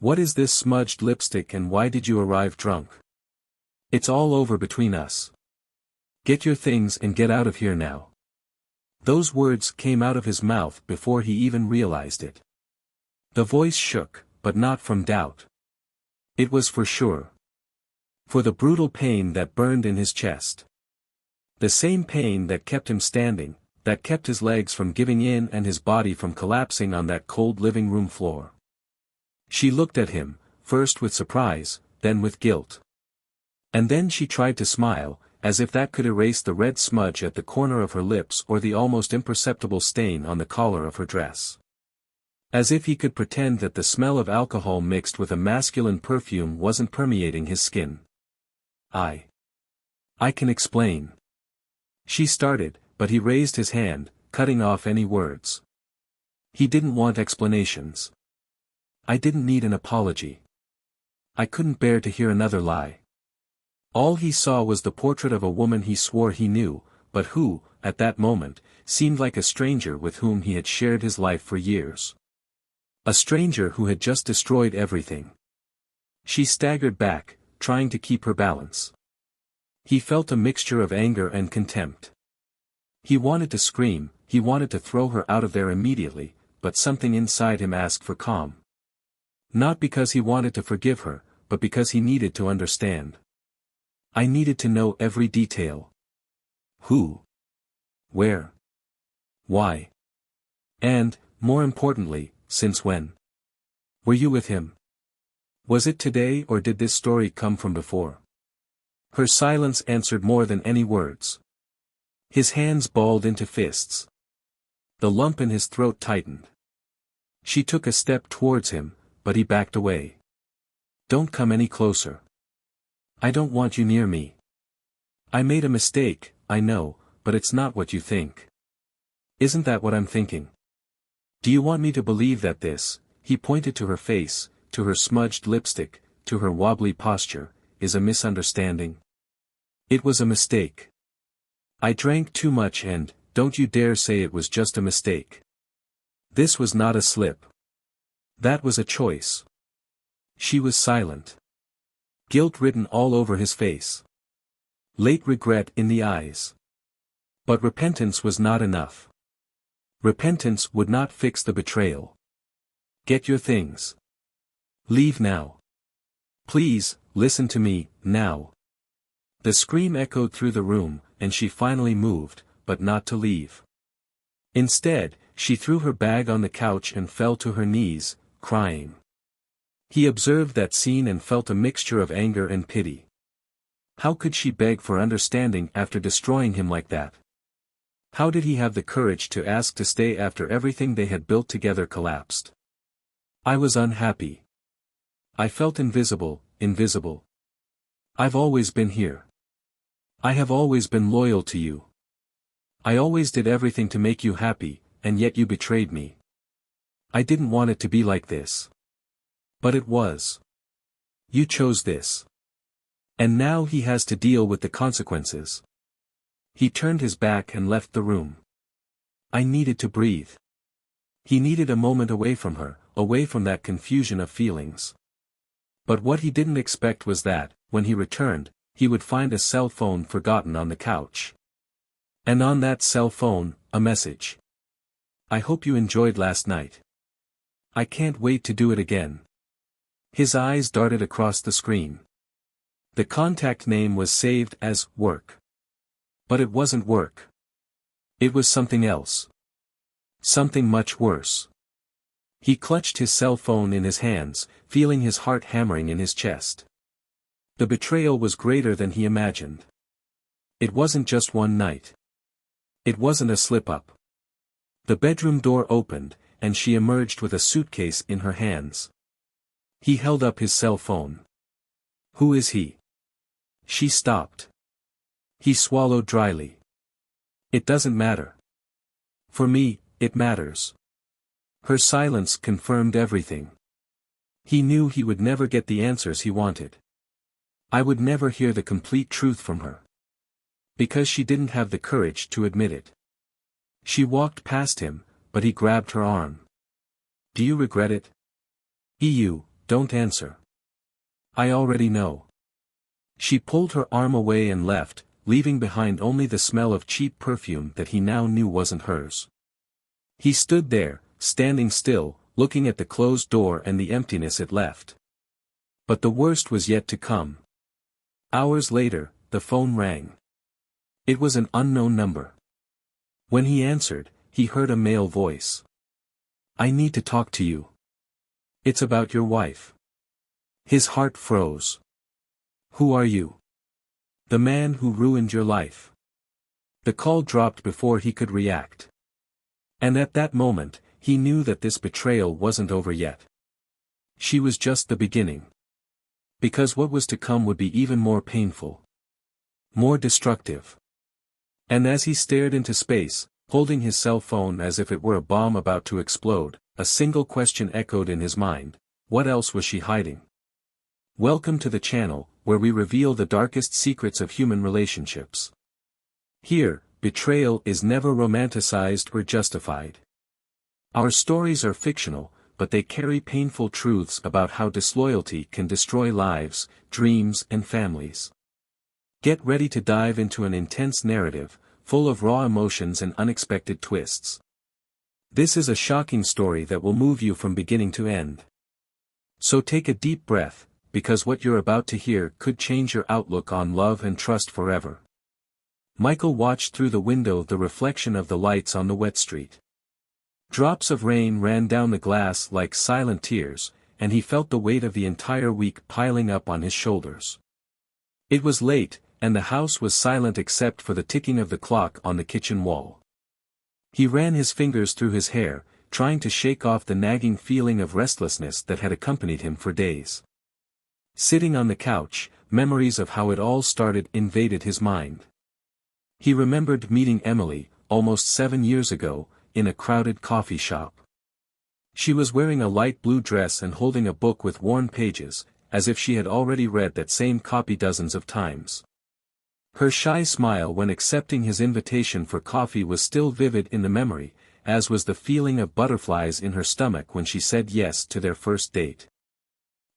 What is this smudged lipstick and why did you arrive drunk? It's all over between us. Get your things and get out of here now. Those words came out of his mouth before he even realized it. The voice shook, but not from doubt. It was for sure. For the brutal pain that burned in his chest. The same pain that kept him standing, that kept his legs from giving in and his body from collapsing on that cold living room floor. She looked at him, first with surprise, then with guilt. And then she tried to smile, as if that could erase the red smudge at the corner of her lips or the almost imperceptible stain on the collar of her dress. As if he could pretend that the smell of alcohol mixed with a masculine perfume wasn't permeating his skin. I can explain. She started, but he raised his hand, cutting off any words. He didn't want explanations. I didn't need an apology. I couldn't bear to hear another lie. All he saw was the portrait of a woman he swore he knew, but who, at that moment, seemed like a stranger with whom he had shared his life for years. A stranger who had just destroyed everything. She staggered back, trying to keep her balance. He felt a mixture of anger and contempt. He wanted to scream, he wanted to throw her out of there immediately, but something inside him asked for calm. Not because he wanted to forgive her, but because he needed to understand. I needed to know every detail. Who? Where? Why? And, more importantly, since when? Were you with him? Was it today or did this story come from before? Her silence answered more than any words. His hands balled into fists. The lump in his throat tightened. She took a step towards him, but he backed away. Don't come any closer. I don't want you near me. I made a mistake, I know, but it's not what you think. Isn't that what I'm thinking? Do you want me to believe that this, he pointed to her face, to her smudged lipstick, to her wobbly posture, is a misunderstanding? It was a mistake. I drank too much and, don't you dare say it was just a mistake. This was not a slip. That was a choice. She was silent. Guilt written all over his face. Late regret in the eyes. But repentance was not enough. Repentance would not fix the betrayal. Get your things. Leave now. Please, listen to me, now. The scream echoed through the room, and she finally moved, but not to leave. Instead, she threw her bag on the couch and fell to her knees, crying. He observed that scene and felt a mixture of anger and pity. How could she beg for understanding after destroying him like that? How did he have the courage to ask to stay after everything they had built together collapsed? I was unhappy. I felt invisible, invisible. I've always been here. I have always been loyal to you. I always did everything to make you happy, and yet you betrayed me. I didn't want it to be like this. But it was. You chose this. And now he has to deal with the consequences. He turned his back and left the room. I needed to breathe. He needed a moment away from her, away from that confusion of feelings. But what he didn't expect was that, when he returned, he would find a cell phone forgotten on the couch. And on that cell phone, a message. I hope you enjoyed last night. I can't wait to do it again. His eyes darted across the screen. The contact name was saved as work. But it wasn't work. It was something else. Something much worse. He clutched his cell phone in his hands, feeling his heart hammering in his chest. The betrayal was greater than he imagined. It wasn't just one night. It wasn't a slip-up. The bedroom door opened, and she emerged with a suitcase in her hands. He held up his cell phone. Who is he? She stopped. He swallowed dryly. It doesn't matter. For me, it matters. Her silence confirmed everything. He knew he would never get the answers he wanted. I would never hear the complete truth from her. Because she didn't have the courage to admit it. She walked past him, but he grabbed her arm. Do you regret it? don't answer. I already know. She pulled her arm away and left, leaving behind only the smell of cheap perfume that he now knew wasn't hers. He stood there, standing still, looking at the closed door and the emptiness it left. But the worst was yet to come. Hours later, the phone rang. It was an unknown number. When he answered, he heard a male voice. I need to talk to you. It's about your wife. His heart froze. Who are you? The man who ruined your life. The call dropped before he could react. And at that moment, he knew that this betrayal wasn't over yet. She was just the beginning. Because what was to come would be even more painful. More destructive. And as he stared into space, holding his cell phone as if it were a bomb about to explode, a single question echoed in his mind: what else was she hiding? Welcome to the channel, where we reveal the darkest secrets of human relationships. Here, betrayal is never romanticized or justified. Our stories are fictional, but they carry painful truths about how disloyalty can destroy lives, dreams, and families. Get ready to dive into an intense narrative, full of raw emotions and unexpected twists. This is a shocking story that will move you from beginning to end. So take a deep breath, because what you're about to hear could change your outlook on love and trust forever. Michael watched through the window the reflection of the lights on the wet street. Drops of rain ran down the glass like silent tears, and he felt the weight of the entire week piling up on his shoulders. It was late, and the house was silent except for the ticking of the clock on the kitchen wall. He ran his fingers through his hair, trying to shake off the nagging feeling of restlessness that had accompanied him for days. Sitting on the couch, memories of how it all started invaded his mind. He remembered meeting Emily, almost 7 years ago, in a crowded coffee shop. She was wearing a light blue dress and holding a book with worn pages, as if she had already read that same copy dozens of times. Her shy smile when accepting his invitation for coffee was still vivid in the memory, as was the feeling of butterflies in her stomach when she said yes to their first date.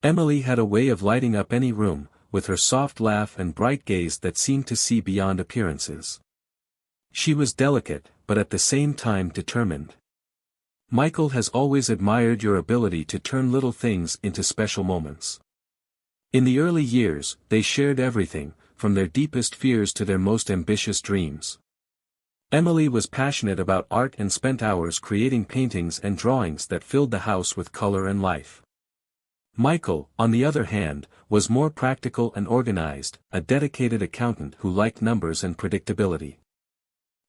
Emily had a way of lighting up any room, with her soft laugh and bright gaze that seemed to see beyond appearances. She was delicate, but at the same time determined. Michael has always admired your ability to turn little things into special moments. In the early years, they shared everything, from their deepest fears to their most ambitious dreams. Emily was passionate about art and spent hours creating paintings and drawings that filled the house with color and life. Michael, on the other hand, was more practical and organized, a dedicated accountant who liked numbers and predictability.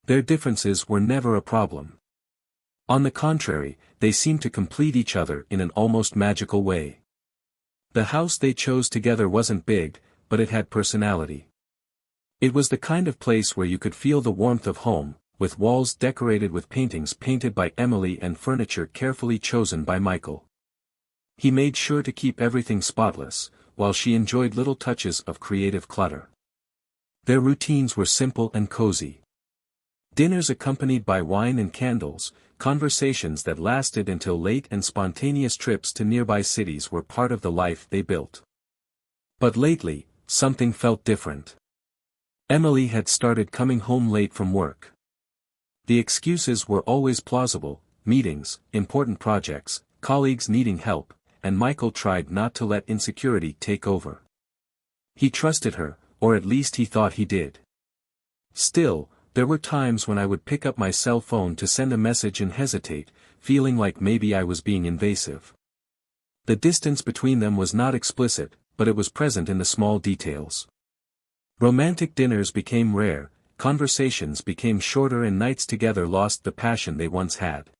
Their differences were never a problem. On the contrary, they seemed to complete each other in an almost magical way. The house they chose together wasn't big, but it had personality. It was the kind of place where you could feel the warmth of home, with walls decorated with paintings painted by Emily and furniture carefully chosen by Michael. He made sure to keep everything spotless, while she enjoyed little touches of creative clutter. Their routines were simple and cozy. Dinners accompanied by wine and candles, conversations that lasted until late, and spontaneous trips to nearby cities were part of the life they built. But lately, something felt different. Emily had started coming home late from work. The excuses were always plausible: meetings, important projects, colleagues needing help, and Michael tried not to let insecurity take over. He trusted her, or at least he thought he did. Still, there were times when I would pick up my cell phone to send a message and hesitate, feeling like maybe I was being invasive. The distance between them was not explicit, but it was present in the small details. Romantic dinners became rare, conversations became shorter, and nights together lost the passion they once had.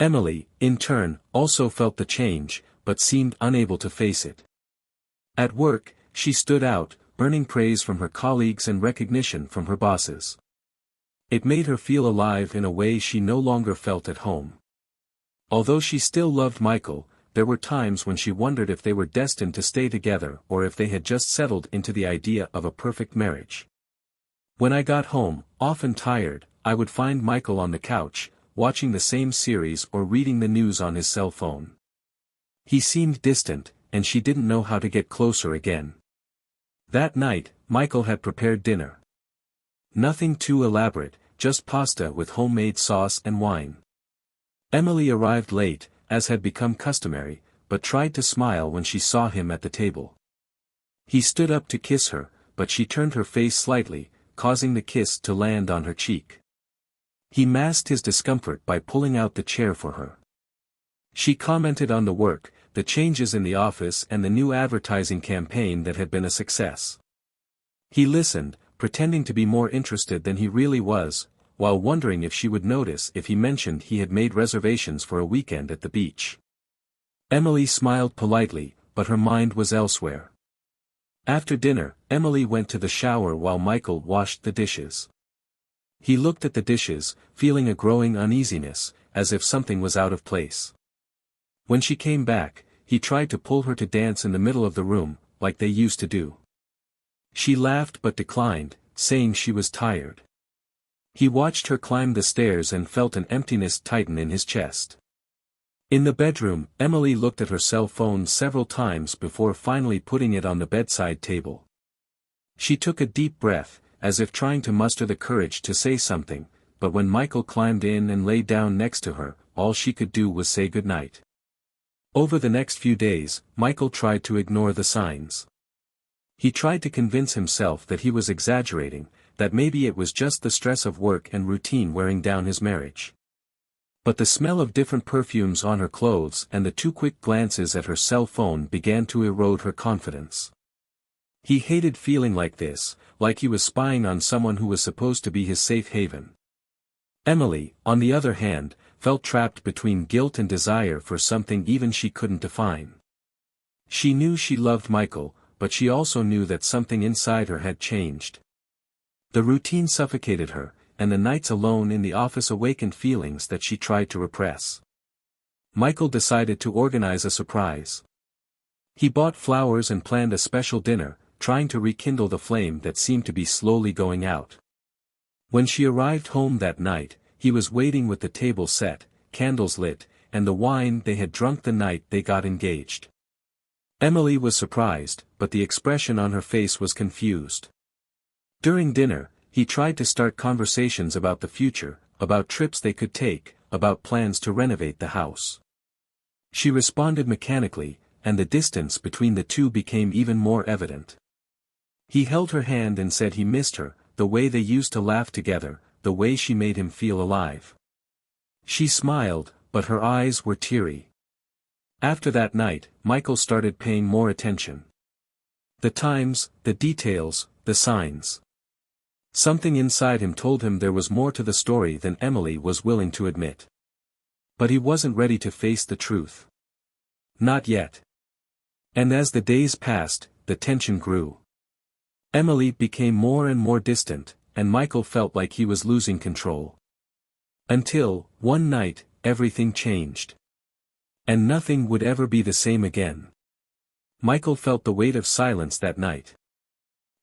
Emily, in turn, also felt the change, but seemed unable to face it. At work, she stood out, earning praise from her colleagues and recognition from her bosses. It made her feel alive in a way she no longer felt at home. Although she still loved Michael, there were times when she wondered if they were destined to stay together or if they had just settled into the idea of a perfect marriage. When I got home, often tired, I would find Michael on the couch, watching the same series or reading the news on his cell phone. He seemed distant, and she didn't know how to get closer again. That night, Michael had prepared dinner. Nothing too elaborate, just pasta with homemade sauce and wine. Emily arrived late, as had become customary, but tried to smile when she saw him at the table. He stood up to kiss her, but she turned her face slightly, causing the kiss to land on her cheek. He masked his discomfort by pulling out the chair for her. She commented on the work, the changes in the office and the new advertising campaign that had been a success. He listened, pretending to be more interested than he really was, while wondering if she would notice if he mentioned he had made reservations for a weekend at the beach. Emily smiled politely, but her mind was elsewhere. After dinner, Emily went to the shower while Michael washed the dishes. He looked at the dishes, feeling a growing uneasiness, as if something was out of place. When she came back, he tried to pull her to dance in the middle of the room, like they used to do. She laughed but declined, saying she was tired. He watched her climb the stairs and felt an emptiness tighten in his chest. In the bedroom, Emily looked at her cell phone several times before finally putting it on the bedside table. She took a deep breath, as if trying to muster the courage to say something, but when Michael climbed in and lay down next to her, all she could do was say goodnight. Over the next few days, Michael tried to ignore the signs. He tried to convince himself that he was exaggerating, that maybe it was just the stress of work and routine wearing down his marriage. But the smell of different perfumes on her clothes and the 2 quick glances at her cell phone began to erode her confidence. He hated feeling like this, like he was spying on someone who was supposed to be his safe haven. Emily, on the other hand, felt trapped between guilt and desire for something even she couldn't define. She knew she loved Michael, but she also knew that something inside her had changed. The routine suffocated her, and the nights alone in the office awakened feelings that she tried to repress. Michael decided to organize a surprise. He bought flowers and planned a special dinner, trying to rekindle the flame that seemed to be slowly going out. When she arrived home that night, he was waiting with the table set, candles lit, and the wine they had drunk the night they got engaged. Emily was surprised, but the expression on her face was confused. During dinner, he tried to start conversations about the future, about trips they could take, about plans to renovate the house. She responded mechanically, and the distance between the two became even more evident. He held her hand and said he missed her, the way they used to laugh together, the way she made him feel alive. She smiled, but her eyes were teary. After that night, Michael started paying more attention. The times, the details, the signs. Something inside him told him there was more to the story than Emily was willing to admit. But he wasn't ready to face the truth. Not yet. And as the days passed, the tension grew. Emily became more and more distant, and Michael felt like he was losing control. Until, one night, everything changed. And nothing would ever be the same again. Michael felt the weight of silence that night.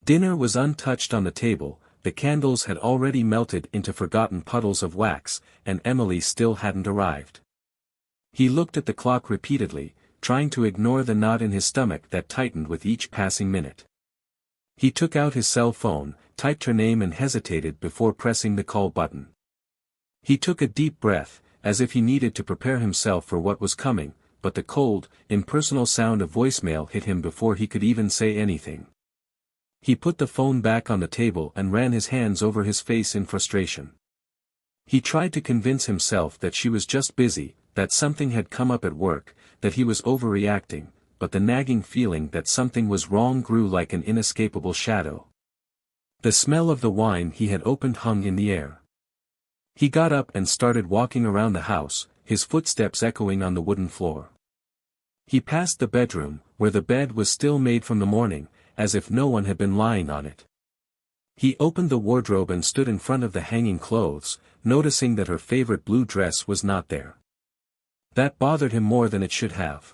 Dinner was untouched on the table, the candles had already melted into forgotten puddles of wax, and Emily still hadn't arrived. He looked at the clock repeatedly, trying to ignore the knot in his stomach that tightened with each passing minute. He took out his cell phone, typed her name and hesitated before pressing the call button. He took a deep breath, as if he needed to prepare himself for what was coming, but the cold, impersonal sound of voicemail hit him before he could even say anything. He put the phone back on the table and ran his hands over his face in frustration. He tried to convince himself that she was just busy, that something had come up at work, that he was overreacting, but the nagging feeling that something was wrong grew like an inescapable shadow. The smell of the wine he had opened hung in the air. He got up and started walking around the house, his footsteps echoing on the wooden floor. He passed the bedroom, where the bed was still made from the morning, as if no one had been lying on it. He opened the wardrobe and stood in front of the hanging clothes, noticing that her favorite blue dress was not there. That bothered him more than it should have.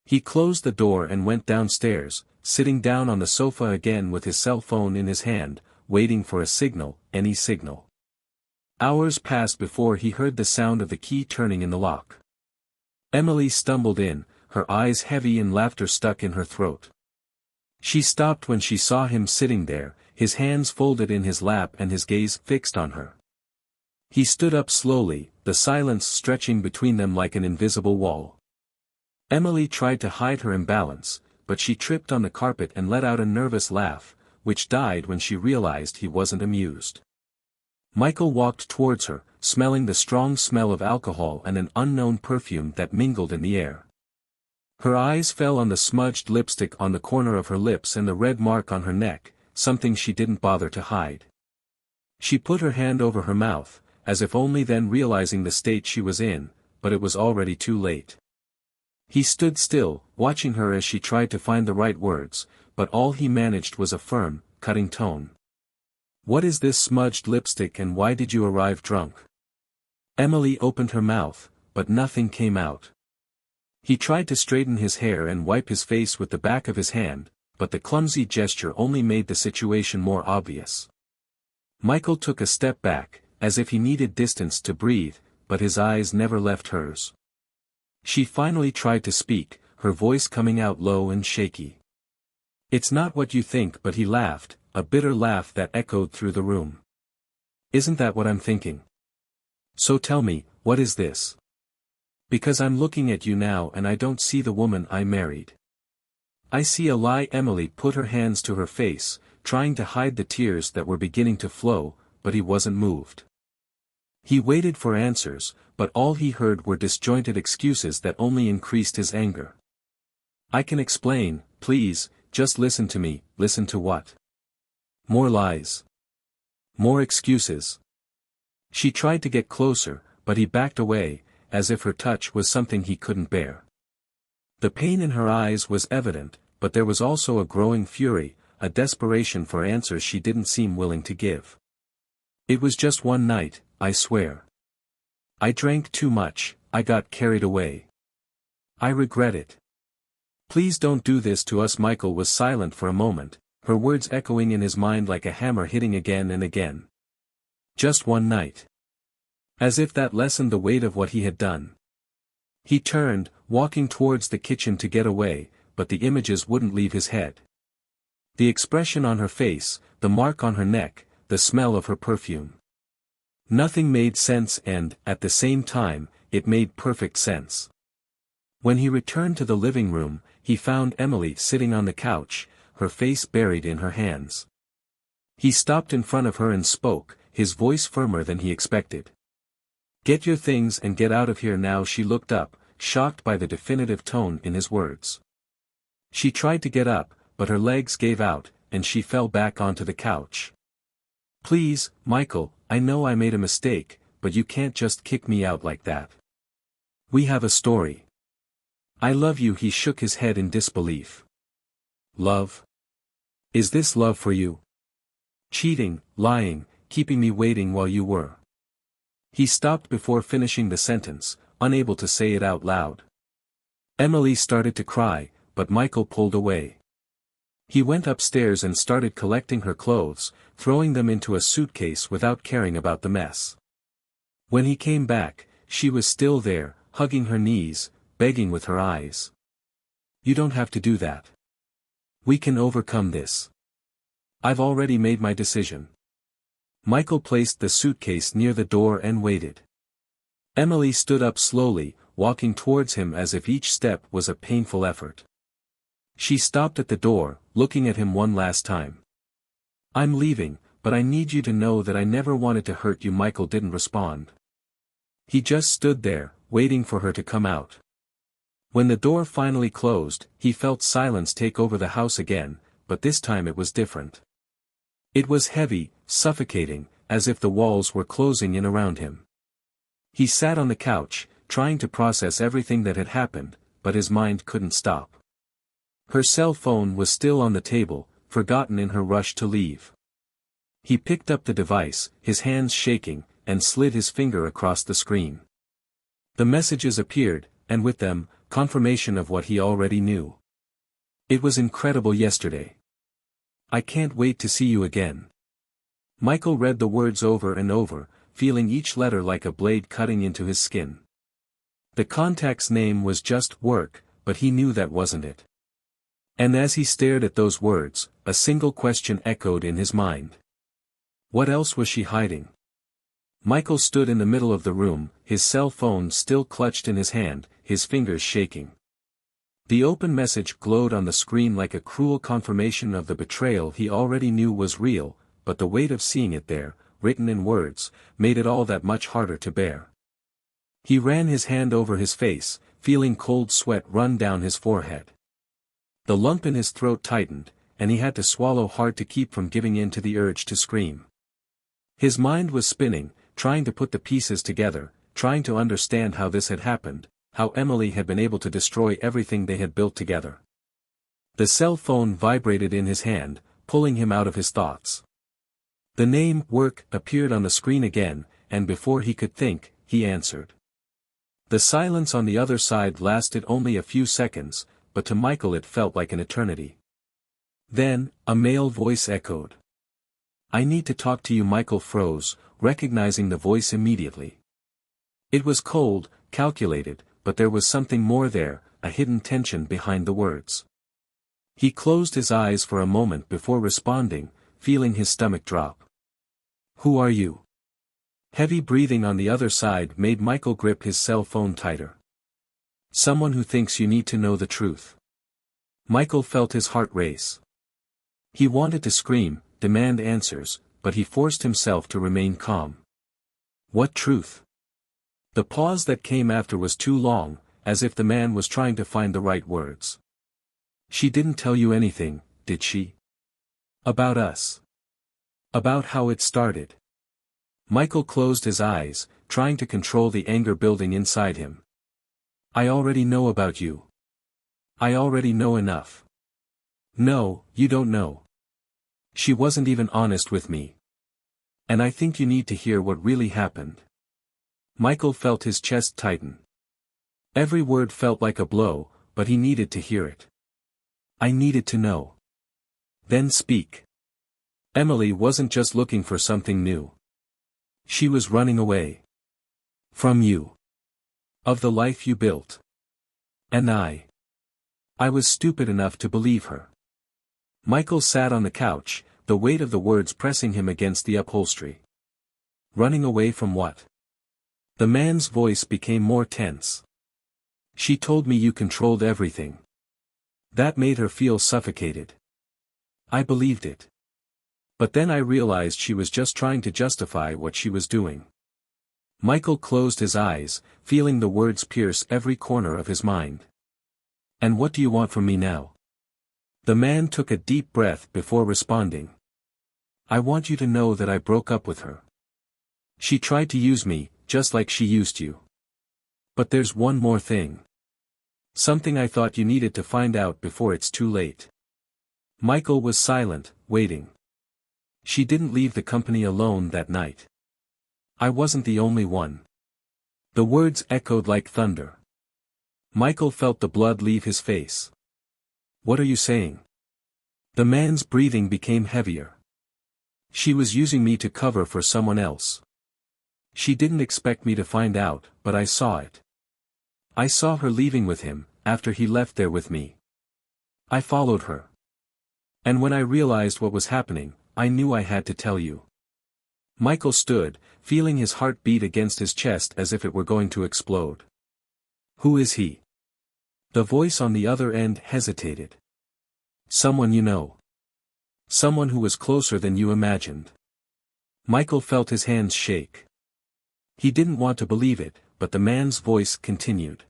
He closed the door and went downstairs, sitting down on the sofa again with his cell phone in his hand, waiting for a signal, any signal. Hours passed before he heard the sound of the key turning in the lock. Emily stumbled in, her eyes heavy and laughter stuck in her throat. She stopped when she saw him sitting there, his hands folded in his lap and his gaze fixed on her. He stood up slowly, the silence stretching between them like an invisible wall. Emily tried to hide her imbalance, but she tripped on the carpet and let out a nervous laugh, which died when she realized he wasn't amused. Michael walked towards her, smelling the strong smell of alcohol and an unknown perfume that mingled in the air. Her eyes fell on the smudged lipstick on the corner of her lips and the red mark on her neck, something she didn't bother to hide. She put her hand over her mouth, as if only then realizing the state she was in, but it was already too late. He stood still, watching her as she tried to find the right words, but all he managed was a firm, cutting tone. "What is this smudged lipstick and why did you arrive drunk?" Emily opened her mouth, but nothing came out. He tried to straighten his hair and wipe his face with the back of his hand, but the clumsy gesture only made the situation more obvious. Michael took a step back, as if he needed distance to breathe, but his eyes never left hers. She finally tried to speak, her voice coming out low and shaky. "It's not what you think," but he laughed, a bitter laugh that echoed through the room. "Isn't that what I'm thinking? So tell me, what is this? Because I'm looking at you now and I don't see the woman I married. I see a lie." Emily put her hands to her face, trying to hide the tears that were beginning to flow, but he wasn't moved. He waited for answers, but all he heard were disjointed excuses that only increased his anger. "I can explain, please, just listen to me." "Listen to what? More lies? More excuses?" She tried to get closer, but he backed away, as if her touch was something he couldn't bear. The pain in her eyes was evident, but there was also a growing fury, a desperation for answers she didn't seem willing to give. "It was just one night, I swear. I drank too much, I got carried away. I regret it. Please don't do this to us." Michael was silent for a moment, her words echoing in his mind like a hammer hitting again and again. Just one night. As if that lessened the weight of what he had done. He turned, walking towards the kitchen to get away, but the images wouldn't leave his head. The expression on her face, the mark on her neck, the smell of her perfume. Nothing made sense and, at the same time, it made perfect sense. When he returned to the living room, he found Emily sitting on the couch, her face buried in her hands. He stopped in front of her and spoke, his voice firmer than he expected. "Get your things and get out of here now." She looked up, shocked by the definitive tone in his words. She tried to get up, but her legs gave out, and she fell back onto the couch. "Please, Michael, I know I made a mistake, but you can't just kick me out like that. We have a story. I love you." He shook his head in disbelief. "Love? Is this love for you? Cheating, lying, keeping me waiting while you were..." He stopped before finishing the sentence, unable to say it out loud. Emily started to cry, but Michael pulled away. He went upstairs and started collecting her clothes, throwing them into a suitcase without caring about the mess. When he came back, she was still there, hugging her knees, begging with her eyes. "You don't have to do that. We can overcome this. I've already made my decision." Michael placed the suitcase near the door and waited. Emily stood up slowly, walking towards him as if each step was a painful effort. She stopped at the door, looking at him one last time. "I'm leaving, but I need you to know that I never wanted to hurt you." Michael didn't respond. He just stood there, waiting for her to come out. When the door finally closed, he felt silence take over the house again, but this time it was different. It was heavy, suffocating, as if the walls were closing in around him. He sat on the couch, trying to process everything that had happened, but his mind couldn't stop. Her cell phone was still on the table, forgotten in her rush to leave. He picked up the device, his hands shaking, and slid his finger across the screen. The messages appeared, and with them, confirmation of what he already knew. "It was incredible yesterday. I can't wait to see you again." Michael read the words over and over, feeling each letter like a blade cutting into his skin. The contact's name was just work, but he knew that wasn't it. And as he stared at those words, a single question echoed in his mind. What else was she hiding? Michael stood in the middle of the room, his cell phone still clutched in his hand, his fingers shaking. The open message glowed on the screen like a cruel confirmation of the betrayal he already knew was real, but the weight of seeing it there, written in words, made it all that much harder to bear. He ran his hand over his face, feeling cold sweat run down his forehead. The lump in his throat tightened, and he had to swallow hard to keep from giving in to the urge to scream. His mind was spinning, trying to put the pieces together, trying to understand how this had happened, how Emily had been able to destroy everything they had built together. The cell phone vibrated in his hand, pulling him out of his thoughts. The name, work, appeared on the screen again, and before he could think, he answered. The silence on the other side lasted only a few seconds, but to Michael it felt like an eternity. Then, a male voice echoed. I need to talk to you. Michael froze, recognizing the voice immediately. It was cold, calculated, but there was something more there, a hidden tension behind the words. He closed his eyes for a moment before responding, feeling his stomach drop. Who are you? Heavy breathing on the other side made Michael grip his cell phone tighter. Someone who thinks you need to know the truth. Michael felt his heart race. He wanted to scream, demand answers, but he forced himself to remain calm. What truth? The pause that came after was too long, as if the man was trying to find the right words. She didn't tell you anything, did she? About us. About how it started. Michael closed his eyes, trying to control the anger building inside him. I already know about you. I already know enough. No, you don't know. She wasn't even honest with me. And I think you need to hear what really happened. Michael felt his chest tighten. Every word felt like a blow, but he needed to hear it. I needed to know. Then speak. Emily wasn't just looking for something new. She was running away. From you. Of the life you built. And I was stupid enough to believe her. Michael sat on the couch, the weight of the words pressing him against the upholstery. Running away from what? The man's voice became more tense. She told me you controlled everything. That made her feel suffocated. I believed it. But then I realized she was just trying to justify what she was doing. Michael closed his eyes, feeling the words pierce every corner of his mind. And what do you want from me now? The man took a deep breath before responding. I want you to know that I broke up with her. She tried to use me, just like she used you. But there's one more thing. Something I thought you needed to find out before it's too late. Michael was silent, waiting. She didn't leave the company alone that night. I wasn't the only one. The words echoed like thunder. Michael felt the blood leave his face. What are you saying? The man's breathing became heavier. She was using me to cover for someone else. She didn't expect me to find out, but I saw it. I saw her leaving with him, after he left there with me. I followed her. And when I realized what was happening, I knew I had to tell you. Michael stood, feeling his heart beat against his chest as if it were going to explode. Who is he? The voice on the other end hesitated. Someone you know. Someone who was closer than you imagined. Michael felt his hands shake. He didn't want to believe it, but the man's voice continued.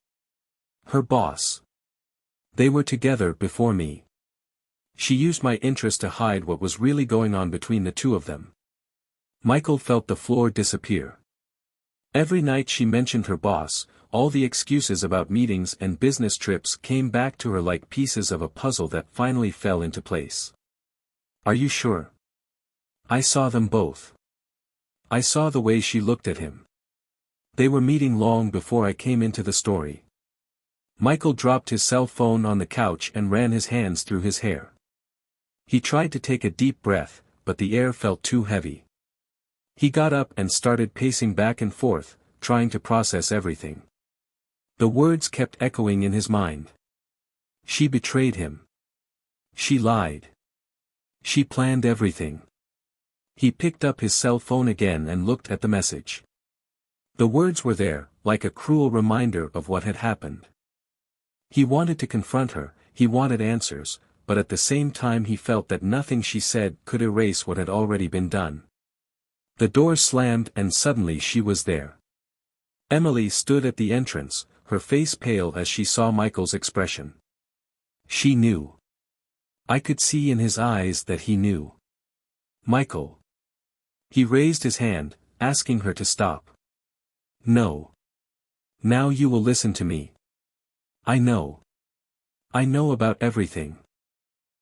Her boss. They were together before me. She used my interest to hide what was really going on between the two of them. Michael felt the floor disappear. Every night she mentioned her boss, all the excuses about meetings and business trips came back to her like pieces of a puzzle that finally fell into place. Are you sure? I saw them both. I saw the way she looked at him. They were meeting long before I came into the story. Michael dropped his cell phone on the couch and ran his hands through his hair. He tried to take a deep breath, but the air felt too heavy. He got up and started pacing back and forth, trying to process everything. The words kept echoing in his mind. She betrayed him. She lied. She planned everything. He picked up his cell phone again and looked at the message. The words were there, like a cruel reminder of what had happened. He wanted to confront her, he wanted answers, but at the same time he felt that nothing she said could erase what had already been done. The door slammed and suddenly she was there. Emily stood at the entrance, her face pale as she saw Michael's expression. She knew. I could see in his eyes that he knew. Michael. He raised his hand, asking her to stop. No. Now you will listen to me. I know. I know about everything.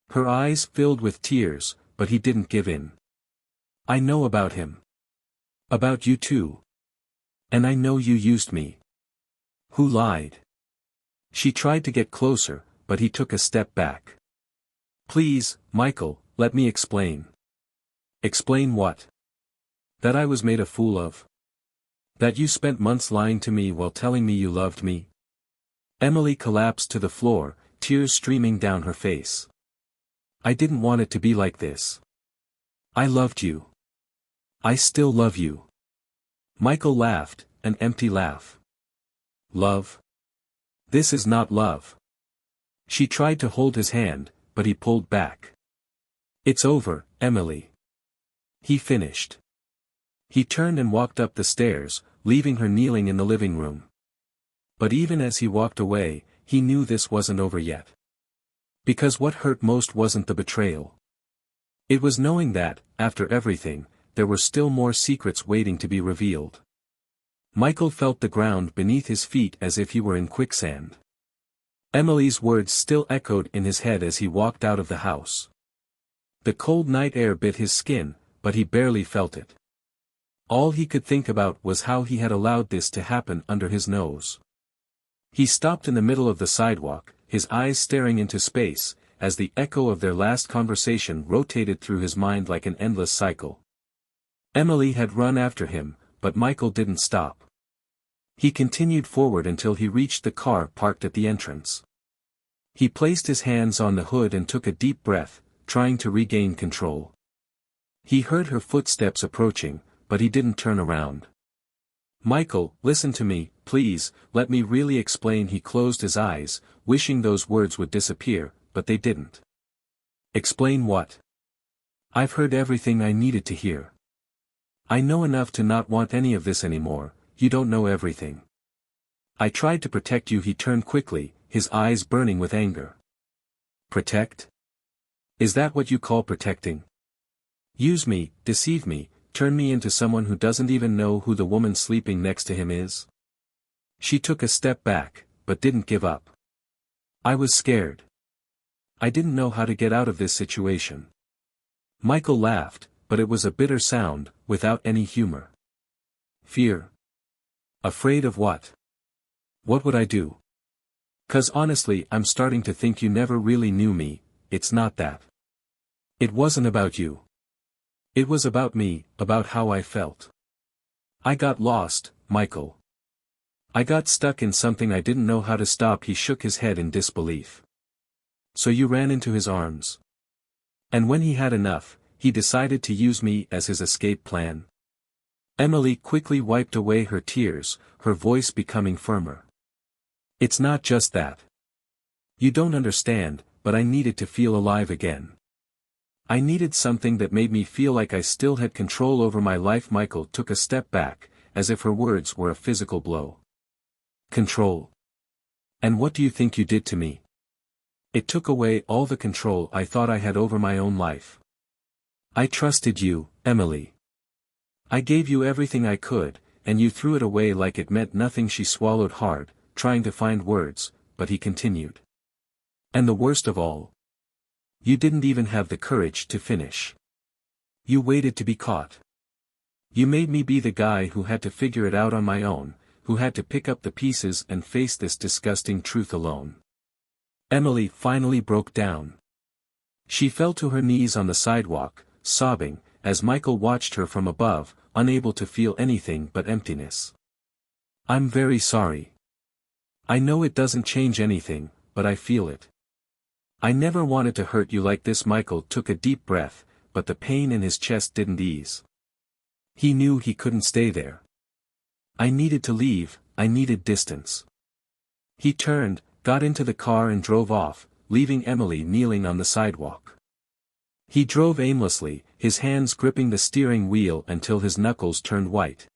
Her eyes filled with tears, but he didn't give in. I know about him. About you too. And I know you used me. Who lied? She tried to get closer, but he took a step back. Please, Michael, let me explain. Explain what? That I was made a fool of. That you spent months lying to me while telling me you loved me. Emily collapsed to the floor, tears streaming down her face. I didn't want it to be like this. I loved you. I still love you. Michael laughed, an empty laugh. Love? This is not love. She tried to hold his hand, but he pulled back. It's over, Emily. He finished. He turned and walked up the stairs, leaving her kneeling in the living room. But even as he walked away, he knew this wasn't over yet. Because what hurt most wasn't the betrayal. It was knowing that, after everything, there were still more secrets waiting to be revealed. Michael felt the ground beneath his feet as if he were in quicksand. Emily's words still echoed in his head as he walked out of the house. The cold night air bit his skin, but he barely felt it. All he could think about was how he had allowed this to happen under his nose. He stopped in the middle of the sidewalk, his eyes staring into space, as the echo of their last conversation rotated through his mind like an endless cycle. Emily had run after him, but Michael didn't stop. He continued forward until he reached the car parked at the entrance. He placed his hands on the hood and took a deep breath, trying to regain control. He heard her footsteps approaching, but he didn't turn around. Michael, listen to me, please, let me really explain. He closed his eyes, wishing those words would disappear, but they didn't. Explain what? I've heard everything I needed to hear. I know enough to not want any of this anymore. You don't know everything. I tried to protect you. He turned quickly, his eyes burning with anger. Protect? Is that what you call protecting? Use me, deceive me, turn me into someone who doesn't even know who the woman sleeping next to him is? She took a step back, but didn't give up. I was scared. I didn't know how to get out of this situation. Michael laughed, but it was a bitter sound, without any humor. Fear. Afraid of what? What would I do? 'Cause honestly, I'm starting to think you never really knew me. It's not that. It wasn't about you. It was about me, about how I felt. I got lost, Michael. I got stuck in something I didn't know how to stop. He shook his head in disbelief. So you ran into his arms. And when he had enough, he decided to use me as his escape plan. Emily quickly wiped away her tears, her voice becoming firmer. It's not just that. You don't understand, but I needed to feel alive again. I needed something that made me feel like I still had control over my life. Michael took a step back, as if her words were a physical blow. Control. And what do you think you did to me? It took away all the control I thought I had over my own life. I trusted you, Emily. I gave you everything I could, and you threw it away like it meant nothing. She swallowed hard, trying to find words, but he continued. And the worst of all, you didn't even have the courage to finish. You waited to be caught. You made me be the guy who had to figure it out on my own, who had to pick up the pieces and face this disgusting truth alone. Emily finally broke down. She fell to her knees on the sidewalk, sobbing, as Michael watched her from above, unable to feel anything but emptiness. I'm very sorry. I know it doesn't change anything, but I feel it. I never wanted to hurt you like this. Michael took a deep breath, but the pain in his chest didn't ease. He knew he couldn't stay there. I needed to leave, I needed distance. He turned, got into the car and drove off, leaving Emily kneeling on the sidewalk. He drove aimlessly, his hands gripping the steering wheel until his knuckles turned white.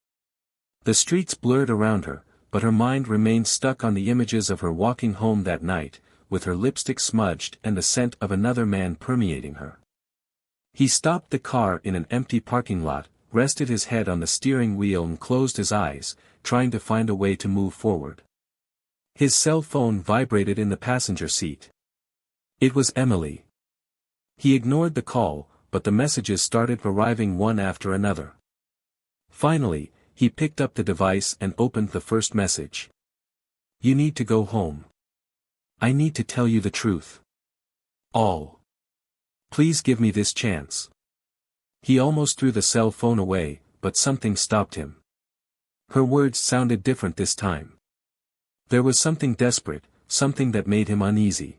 The streets blurred around her, but her mind remained stuck on the images of her walking home that night, with her lipstick smudged and the scent of another man permeating her. He stopped the car in an empty parking lot, rested his head on the steering wheel and closed his eyes, trying to find a way to move forward. His cell phone vibrated in the passenger seat. It was Emily. He ignored the call, but the messages started arriving one after another. Finally, he picked up the device and opened the first message. You need to go home. I need to tell you the truth. All. Please give me this chance. He almost threw the cell phone away, but something stopped him. Her words sounded different this time. There was something desperate, something that made him uneasy.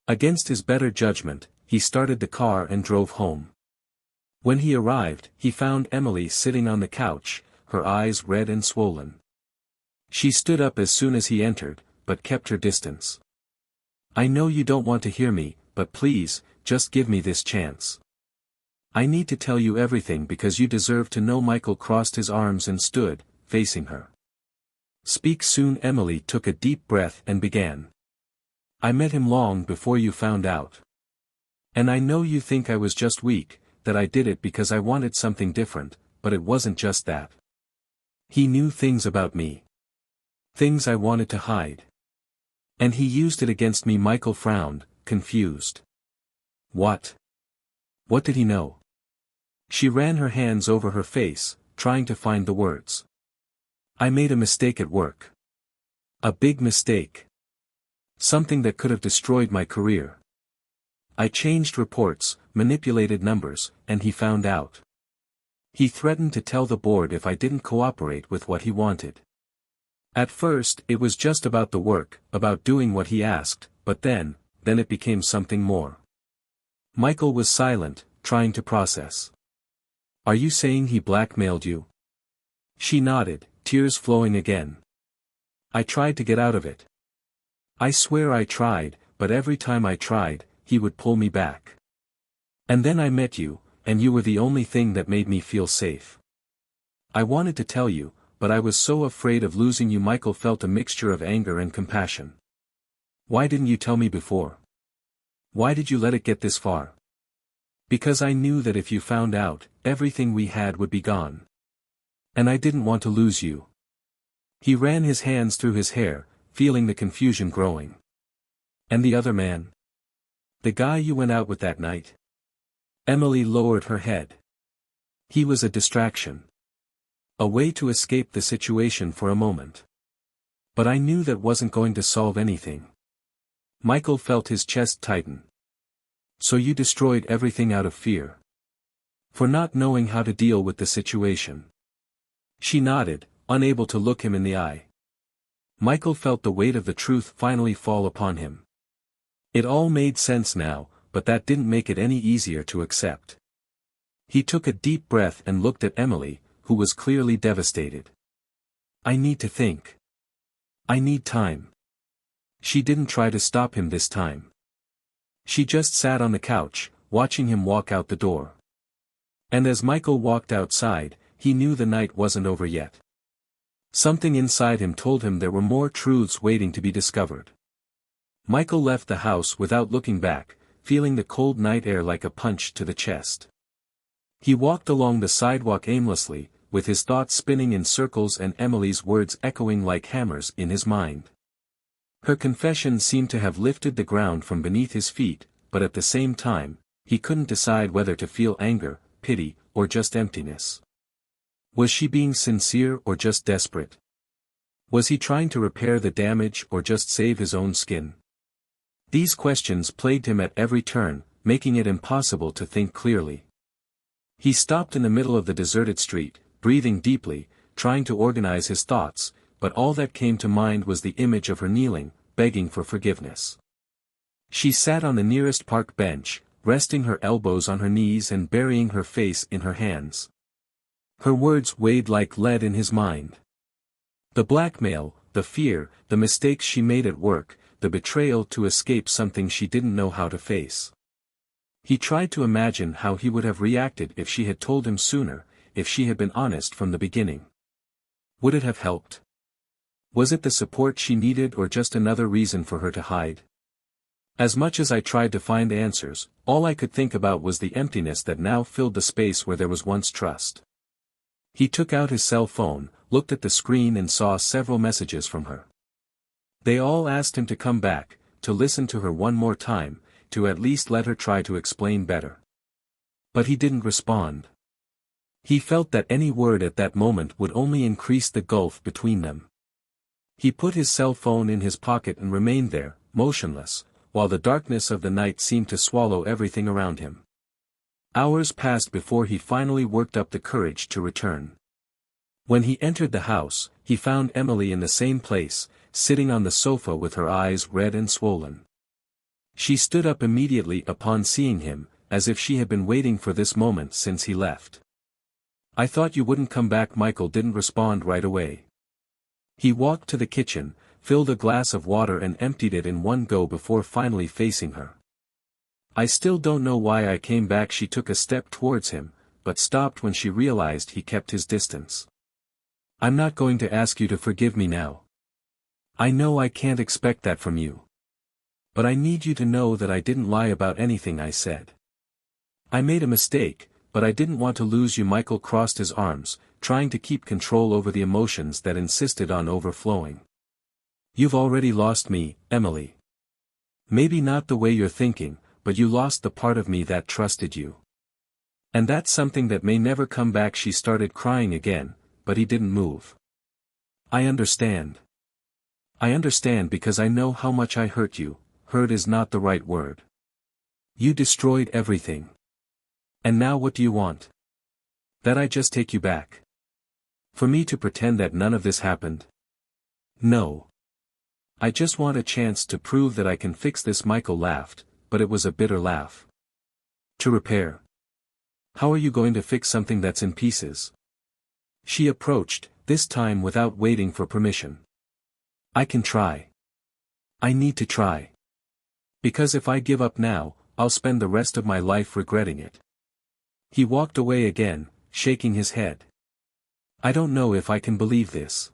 Against his better judgment, he started the car and drove home. When he arrived, he found Emily sitting on the couch, her eyes red and swollen. She stood up as soon as he entered, but kept her distance. I know you don't want to hear me, but please, just give me this chance. I need to tell you everything because you deserve to know. Michael crossed his arms and stood, facing her. Speak soon. Emily took a deep breath and began. I met him long before you found out. And I know you think I was just weak, that I did it because I wanted something different, but it wasn't just that. He knew things about me. Things I wanted to hide. And he used it against me. Michael frowned, confused. What? What did he know? She ran her hands over her face, trying to find the words. I made a mistake at work. A big mistake. Something that could have destroyed my career. I changed reports, manipulated numbers, and he found out. He threatened to tell the board if I didn't cooperate with what he wanted. At first, it was just about the work, about doing what he asked, but then it became something more. Michael was silent, trying to process. Are you saying he blackmailed you? She nodded, tears flowing again. I tried to get out of it. I swear I tried, but every time I tried, he would pull me back. And then I met you, and you were the only thing that made me feel safe. I wanted to tell you, but I was so afraid of losing you. Michael felt a mixture of anger and compassion. Why didn't you tell me before? Why did you let it get this far? Because I knew that if you found out, everything we had would be gone. And I didn't want to lose you. He ran his hands through his hair, feeling the confusion growing. And the other man? The guy you went out with that night? Emily lowered her head. He was a distraction. A way to escape the situation for a moment. But I knew that wasn't going to solve anything. Michael felt his chest tighten. So you destroyed everything out of fear. For not knowing how to deal with the situation. She nodded, unable to look him in the eye. Michael felt the weight of the truth finally fall upon him. It all made sense now, but that didn't make it any easier to accept. He took a deep breath and looked at Emily, who was clearly devastated. I need to think. I need time. She didn't try to stop him this time. She just sat on the couch, watching him walk out the door. And as Michael walked outside, he knew the night wasn't over yet. Something inside him told him there were more truths waiting to be discovered. Michael left the house without looking back, feeling the cold night air like a punch to the chest. He walked along the sidewalk aimlessly, with his thoughts spinning in circles and Emily's words echoing like hammers in his mind. Her confession seemed to have lifted the ground from beneath his feet, but at the same time, he couldn't decide whether to feel anger, pity, or just emptiness. Was she being sincere or just desperate? Was he trying to repair the damage or just save his own skin? These questions plagued him at every turn, making it impossible to think clearly. He stopped in the middle of the deserted street, breathing deeply, trying to organize his thoughts, but all that came to mind was the image of her kneeling, begging for forgiveness. She sat on the nearest park bench, resting her elbows on her knees and burying her face in her hands. Her words weighed like lead in his mind. The blackmail, the fear, the mistakes she made at work, the betrayal to escape something she didn't know how to face. He tried to imagine how he would have reacted if she had told him sooner, if she had been honest from the beginning. Would it have helped? Was it the support she needed or just another reason for her to hide? As much as I tried to find answers, all I could think about was the emptiness that now filled the space where there was once trust. He took out his cell phone, looked at the screen and saw several messages from her. They all asked him to come back, to listen to her one more time, to at least let her try to explain better. But he didn't respond. He felt that any word at that moment would only increase the gulf between them. He put his cell phone in his pocket and remained there, motionless, while the darkness of the night seemed to swallow everything around him. Hours passed before he finally worked up the courage to return. When he entered the house, he found Emily in the same place, sitting on the sofa with her eyes red and swollen. She stood up immediately upon seeing him, as if she had been waiting for this moment since he left. "I thought you wouldn't come back." Michael didn't respond right away. He walked to the kitchen, filled a glass of water and emptied it in one go before finally facing her. "I still don't know why I came back." She took a step towards him, but stopped when she realized he kept his distance. "I'm not going to ask you to forgive me now. I know I can't expect that from you. But I need you to know that I didn't lie about anything I said. I made a mistake, but I didn't want to lose you." Michael crossed his arms, trying to keep control over the emotions that insisted on overflowing. "You've already lost me, Emily. Maybe not the way you're thinking, but you lost the part of me that trusted you. And that's something that may never come back." She started crying again, but he didn't move. "I understand. I understand because I know how much I hurt you." Hurt is not the right word. "You destroyed everything. And now what do you want? That I just take you back? For me to pretend that none of this happened? No. I just want a chance to prove that I can fix this." Michael laughed, but it was a bitter laugh. "To repair? How are you going to fix something that's in pieces?" She approached, this time without waiting for permission. "I can try. I need to try. Because if I give up now, I'll spend the rest of my life regretting it." He walked away again, shaking his head. "I don't know if I can believe this.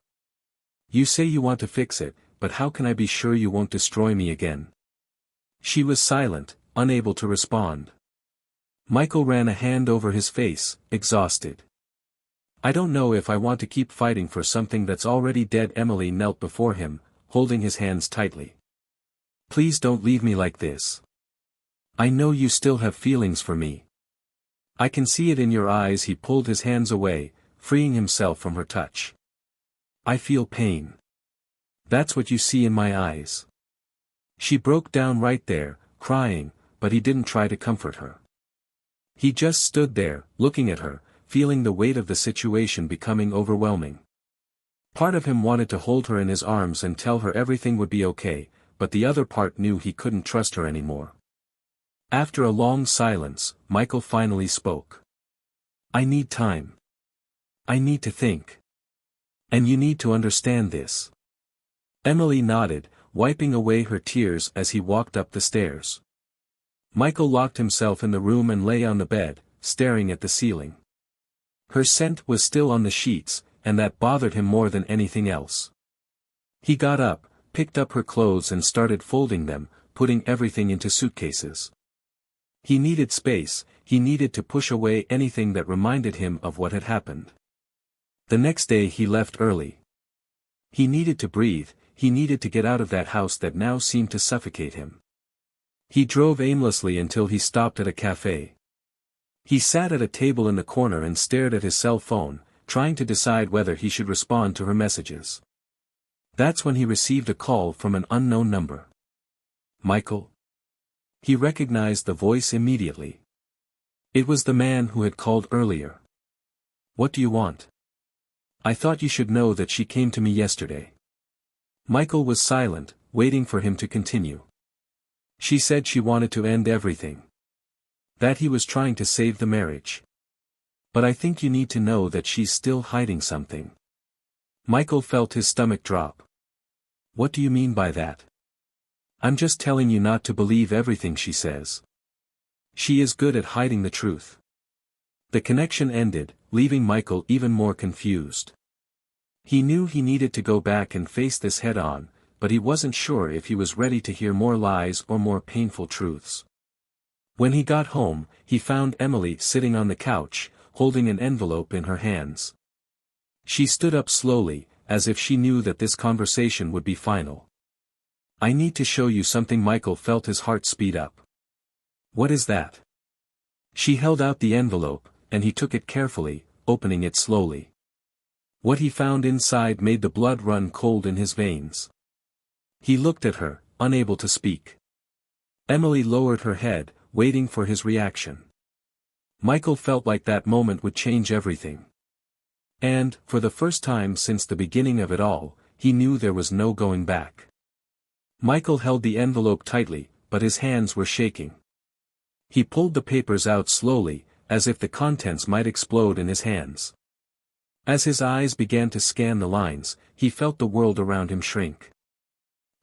You say you want to fix it, but how can I be sure you won't destroy me again?" She was silent, unable to respond. Michael ran a hand over his face, exhausted. "I don't know if I want to keep fighting for something that's already dead." Emily knelt before him, holding his hands tightly. "Please don't leave me like this. I know you still have feelings for me. I can see it in your eyes." He pulled his hands away, freeing himself from her touch. "I feel pain. That's what you see in my eyes." She broke down right there, crying, but he didn't try to comfort her. He just stood there, looking at her, feeling the weight of the situation becoming overwhelming. Part of him wanted to hold her in his arms and tell her everything would be okay, but the other part knew he couldn't trust her anymore. After a long silence, Michael finally spoke. "I need time. I need to think. And you need to understand this." Emily nodded, wiping away her tears as he walked up the stairs. Michael locked himself in the room and lay on the bed, staring at the ceiling. Her scent was still on the sheets, and that bothered him more than anything else. He got up, picked up her clothes and started folding them, putting everything into suitcases. He needed space, he needed to push away anything that reminded him of what had happened. The next day he left early. He needed to breathe, he needed to get out of that house that now seemed to suffocate him. He drove aimlessly until he stopped at a cafe. He sat at a table in the corner and stared at his cell phone, trying to decide whether he should respond to her messages. That's when he received a call from an unknown number. "Michael?" He recognized the voice immediately. It was the man who had called earlier. "What do you want?" "I thought you should know that she came to me yesterday." Michael was silent, waiting for him to continue. She said she wanted to end everything. That he was trying to save the marriage. But I think you need to know that she's still hiding something. Michael felt his stomach drop. What do you mean by that? I'm just telling you not to believe everything she says. She is good at hiding the truth. The connection ended, leaving Michael even more confused. He knew he needed to go back and face this head-on, but he wasn't sure if he was ready to hear more lies or more painful truths. When he got home, he found Emily sitting on the couch, holding an envelope in her hands. She stood up slowly, as if she knew that this conversation would be final. I need to show you something. Michael felt his heart speed up. What is that? She held out the envelope, and he took it carefully, opening it slowly. What he found inside made the blood run cold in his veins. He looked at her, unable to speak. Emily lowered her head, waiting for his reaction. Michael felt like that moment would change everything. And, for the first time since the beginning of it all, he knew there was no going back. Michael held the envelope tightly, but his hands were shaking. He pulled the papers out slowly, as if the contents might explode in his hands. As his eyes began to scan the lines, he felt the world around him shrink.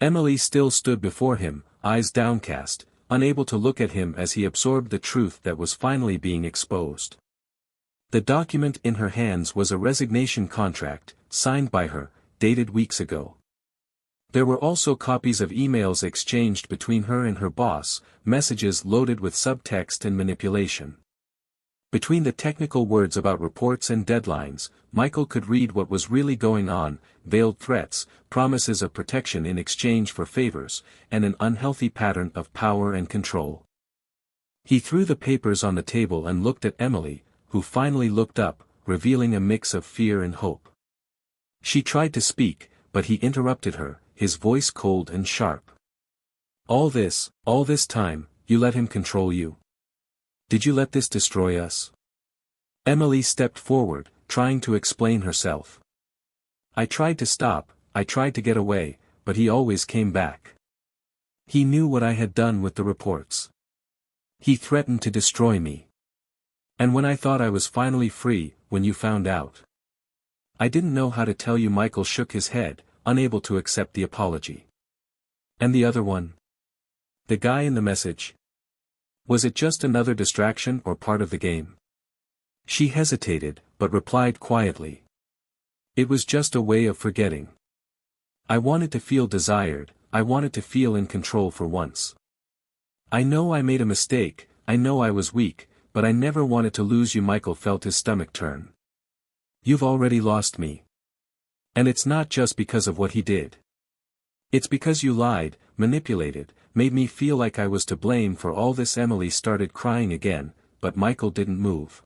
Emily still stood before him, eyes downcast, unable to look at him as he absorbed the truth that was finally being exposed. The document in her hands was a resignation contract, signed by her, dated weeks ago. There were also copies of emails exchanged between her and her boss, messages loaded with subtext and manipulation. Between the technical words about reports and deadlines, Michael could read what was really going on: veiled threats, promises of protection in exchange for favors, and an unhealthy pattern of power and control. He threw the papers on the table and looked at Emily, who finally looked up, revealing a mix of fear and hope. She tried to speak, but he interrupted her, his voice cold and sharp. All this time, you let him control you? Did you let this destroy us? Emily stepped forward, trying to explain herself. I tried to stop, I tried to get away, but he always came back. He knew what I had done with the reports. He threatened to destroy me. And when I thought I was finally free, when you found out. I didn't know how to tell you. Michael shook his head, unable to accept the apology. And the other one? The guy in the message? Was it just another distraction or part of the game? She hesitated, but replied quietly. It was just a way of forgetting. I wanted to feel desired, I wanted to feel in control for once. I know I made a mistake, I know I was weak, but I never wanted to lose you. Michael felt his stomach turn. You've already lost me. And it's not just because of what he did. It's because you lied, manipulated, made me feel like I was to blame for all this. Emily started crying again, but Michael didn't move.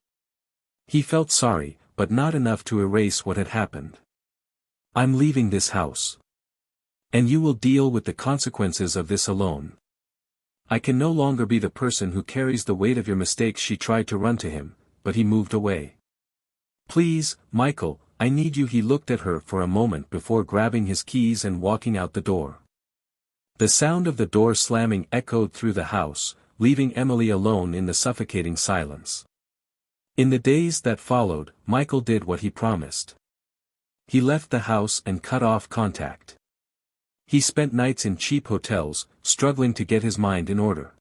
He felt sorry, but not enough to erase what had happened. I'm leaving this house. And you will deal with the consequences of this alone. I can no longer be the person who carries the weight of your mistakes. She tried to run to him, but he moved away. Please, Michael, I need you. He looked at her for a moment before grabbing his keys and walking out the door. The sound of the door slamming echoed through the house, leaving Emily alone in the suffocating silence. In the days that followed, Michael did what he promised. He left the house and cut off contact. He spent nights in cheap hotels, struggling to get his mind in order.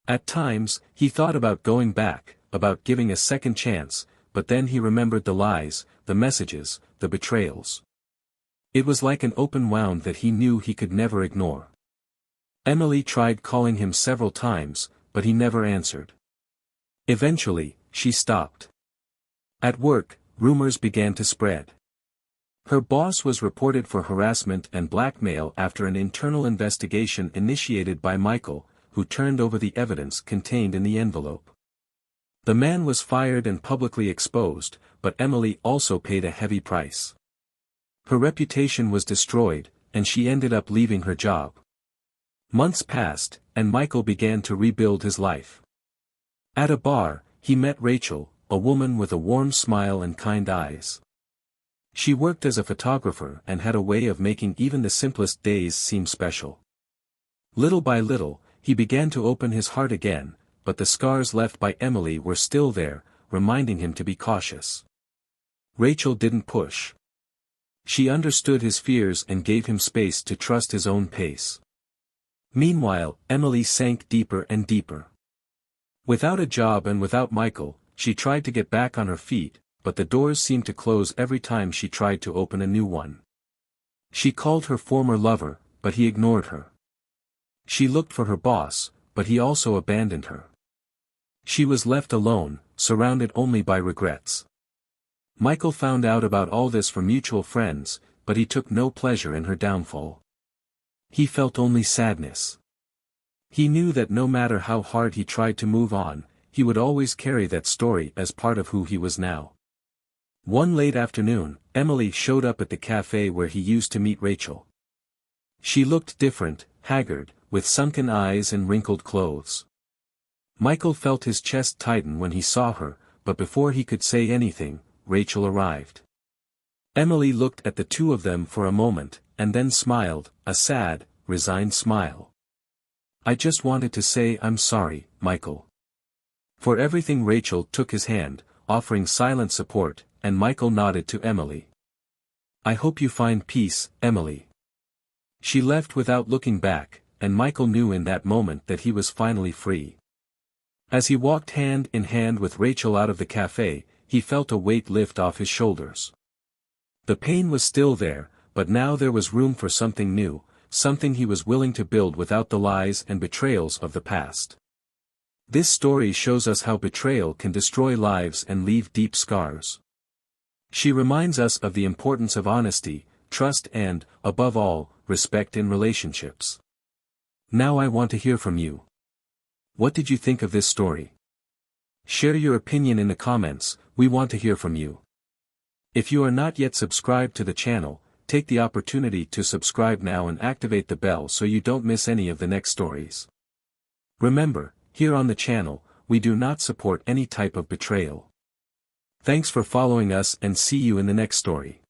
At times, he thought about going back, about giving a second chance, but then he remembered the lies, the messages, the betrayals. It was like an open wound that he knew he could never ignore. Emily tried calling him several times, but he never answered. Eventually, she stopped. At work, rumors began to spread. Her boss was reported for harassment and blackmail after an internal investigation initiated by Michael, who turned over the evidence contained in the envelope. The man was fired and publicly exposed, but Emily also paid a heavy price. Her reputation was destroyed, and she ended up leaving her job. Months passed, and Michael began to rebuild his life. At a bar, he met Rachel, a woman with a warm smile and kind eyes. She worked as a photographer and had a way of making even the simplest days seem special. Little by little, he began to open his heart again, but the scars left by Emily were still there, reminding him to be cautious. Rachel didn't push. She understood his fears and gave him space to trust his own pace. Meanwhile, Emily sank deeper and deeper. Without a job and without Michael, she tried to get back on her feet, but the doors seemed to close every time she tried to open a new one. She called her former lover, but he ignored her. She looked for her boss, but he also abandoned her. She was left alone, surrounded only by regrets. Michael found out about all this from mutual friends, but he took no pleasure in her downfall. He felt only sadness. He knew that no matter how hard he tried to move on, he would always carry that story as part of who he was now. One late afternoon, Emily showed up at the cafe where he used to meet Rachel. She looked different, haggard, with sunken eyes and wrinkled clothes. Michael felt his chest tighten when he saw her, but before he could say anything, Rachel arrived. Emily looked at the two of them for a moment, and then smiled, a sad, resigned smile. "I just wanted to say I'm sorry, Michael." For everything. Rachel took his hand, offering silent support, and Michael nodded to Emily. "I hope you find peace, Emily." She left without looking back, and Michael knew in that moment that he was finally free. As he walked hand in hand with Rachel out of the cafe, he felt a weight lift off his shoulders. The pain was still there, but now there was room for something new, something he was willing to build without the lies and betrayals of the past. This story shows us how betrayal can destroy lives and leave deep scars. She reminds us of the importance of honesty, trust and, above all, respect in relationships. Now I want to hear from you. What did you think of this story? Share your opinion in the comments, we want to hear from you. If you are not yet subscribed to the channel, take the opportunity to subscribe now and activate the bell so you don't miss any of the next stories. Remember, here on the channel, we do not support any type of betrayal. Thanks for following us and see you in the next story.